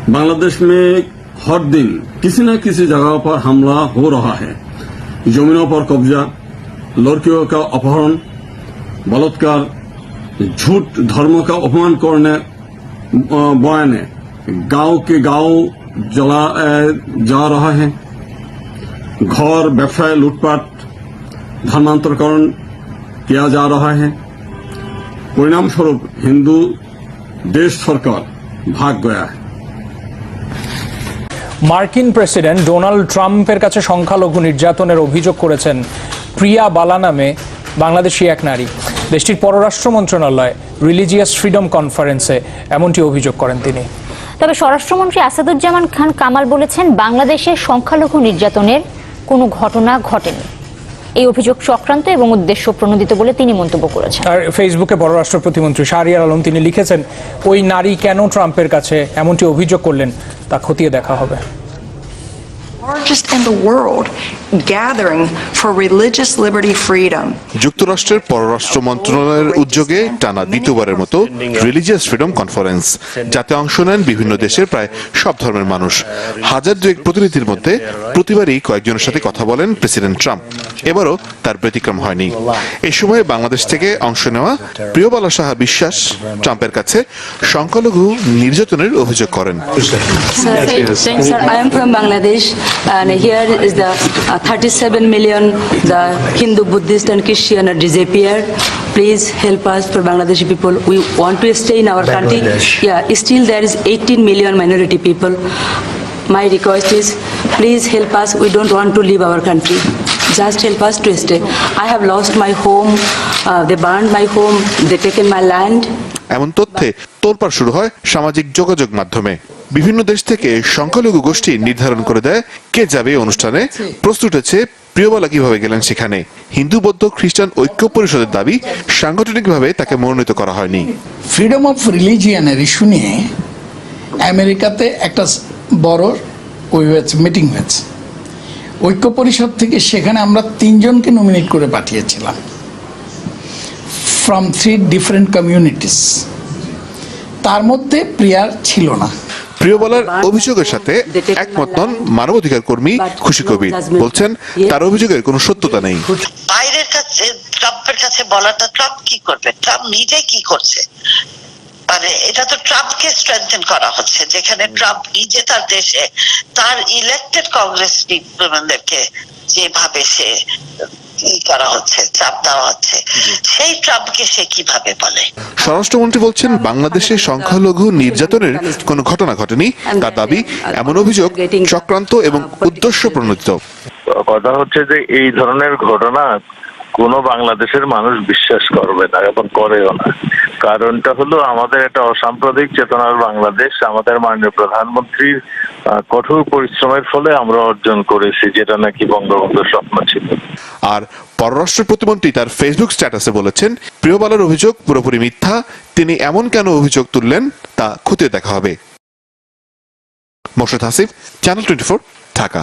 बांग्लादेश में हर दिन किसी न किसी जगह पर हमला हो रहा है। जमीनों पर कब्जा, लड़कियों का अपहरण, बलात्कार, झूठ धर्म का अपमान करने बयाने गांव के गांव जला जा रहा है। घर व्यवसाय लूटपाट धर्मांतरकरण किया जा रहा है। परिणाम स्वरूप हिंदू देश सरकार भाग गया है। মার্কিন প্রেসিডেন্ট ডোনাল্ড ট্রাম্পের কাছে সংখ্যালঘু নির্যাতনের অভিযোগ করেছেন প্রিয়া বালা নামে বাংলাদেশি এক নারী। দেশটির পররাষ্ট্র মন্ত্রণালয় রিলিজিয়াস ফ্রিডম কনফারেন্সে এমনটি অভিযোগ করেন তিনি। তবে স্বরাষ্ট্রমন্ত্রী আসাদুজ্জামান খান কামাল বলেছেন, বাংলাদেশে সংখ্যালঘু নির্যাতনের কোনো ঘটনা ঘটেনি। এই অভিযোগ চক্রান্ত এবং উদ্দেশ্য প্রণোদিত বলে তিনি মন্তব্য করেছেন। আর ফেসবুকে পররাষ্ট্র প্রতিমন্ত্রী শাহরিয়ার আলম তিনি লিখেছেন, ওই নারী কেন ট্রাম্পের কাছে এমনটি অভিযোগ করলেন তা খতিয়ে দেখা হবে। Largest in the world gathering for religious liberty freedom. যুক্তরাষ্ট্রের পররাষ্ট্র মন্ত্রণালয়ের উদ্যোগে টানা দ্বিতীয়বারের মতো রিলিজিয়াস ফ্রিডম কনফারেন্স, যাতে অংশ নেন বিভিন্ন দেশের প্রায় সব ধর্মের মানুষ। হাজার দুয়েক প্রতিনিধির মধ্যে প্রতিবারই কয়েকজনের সাথে কথা বলেন প্রেসিডেন্ট ট্রাম্প। এবারও তার ব্যতিক্রম হয়নি। এই সময়ে বাংলাদেশ থেকে অংশ নেওয়া প্রিয়বালা সাহা বিশ্বাস ট্রাম্পের কাছে সংখ্যালঘু নির্যাতনের অভিযোগ করেন। Sir, I am from Bangladesh. And here is the 37 million the Hindu, Buddhist and Christian are disappeared. Please help us for Bangladeshi people. We want to stay in our country. Yeah, still there is 18 million minority people. My request is, please help us. We don't want to leave our country. Just help us to stay. I have lost my home. They burned my home. They taken my land. এমন তথ্যে তোলপাড় শুরু হয় সামাজিক যোগাযোগ মাধ্যমে। বিভিন্ন দেশ থেকে সংখ্যালঘু গোষ্ঠী নির্ধারণ করে দেয় কে যাবে অনুষ্ঠানে। প্রশ্ন উঠেছে, প্রিয়বালা কিভাবে গেলেন সেখানে? হিন্দু, বৌদ্ধ, খ্রিস্টান ঐক্য পরিষদের দাবি, সাংগঠনিকভাবে তাকে মনোনীত করা হয়নি। ফ্রিডম অফ রিলিজিয়ানের ইস্যু নিয়ে আমেরিকাতে একটা বড় মিটিং হয়েছে ঐক্য পরিষদ থেকে। সেখানে আমরা 3 জনকে নমিনেট করে পাঠিয়েছিলাম ফ্রম 3 ডিফারেন্ট কমিউনিটিস। তার মধ্যে প্রিয়ার ছিল না। প্রিয়বালার অভিযোগের সাথে একমত নন মানবাধিকার কর্মী খুশি কবির। বলছেন, তার অভিযোগের কোনো সত্যতা নেই। বাইরের কাছে ট্রাম্পের কাছে বলাটা, ট্রাম্প কি করবে? ট্রাম্প নিজে কি করছে? মানে এটা তো ট্রাম্পকে স্ট্রেংথেন করা হচ্ছে, যেখানে ট্রাম্প নিজে তার দেশে তার ইলেক্টেড কংগ্রেসদেরকে যেভাবে সে করা হচ্ছে, চাপ দেওয়া হচ্ছে, সেই ট্রাম্পকে সে কিভাবে বলে? স্বরাষ্ট্রমন্ত্রী বলছেন, বাংলাদেশে সংখ্যালঘু নির্যাতনের কোনো ঘটনা ঘটেনি। তার দাবি, এমন অভিযোগ চক্রান্ত এবং উদ্দেশ্য প্রণোদিত। কথা হচ্ছে যে এই ধরনের ঘটনা কোন বাংলাদেশের মানুষ বিশ্বাস করবে না এবং করেও না। কারণটা হলো, আমাদের একটা অসাম্প্রদায়িক চেতনার বাংলাদেশ। আমাদের মাননীয় প্রধানমন্ত্রীর কঠোর পরিশ্রমের ফলে আমরা অর্জন করেছি, যেটা নাকি বঙ্গবন্ধুর স্বপ্ন ছিল। আর পররাষ্ট্র প্রতিমন্ত্রী তার ফেসবুক স্ট্যাটাসে বলেছেন, প্রিয়বালার অভিযোগ পুরোপুরি মিথ্যা। তিনি এমন কেন অভিযোগ তুললেন তা খতিয়ে দেখা হবে। মোর্শেদ হাসিব, চ্যানেল 24, ঢাকা।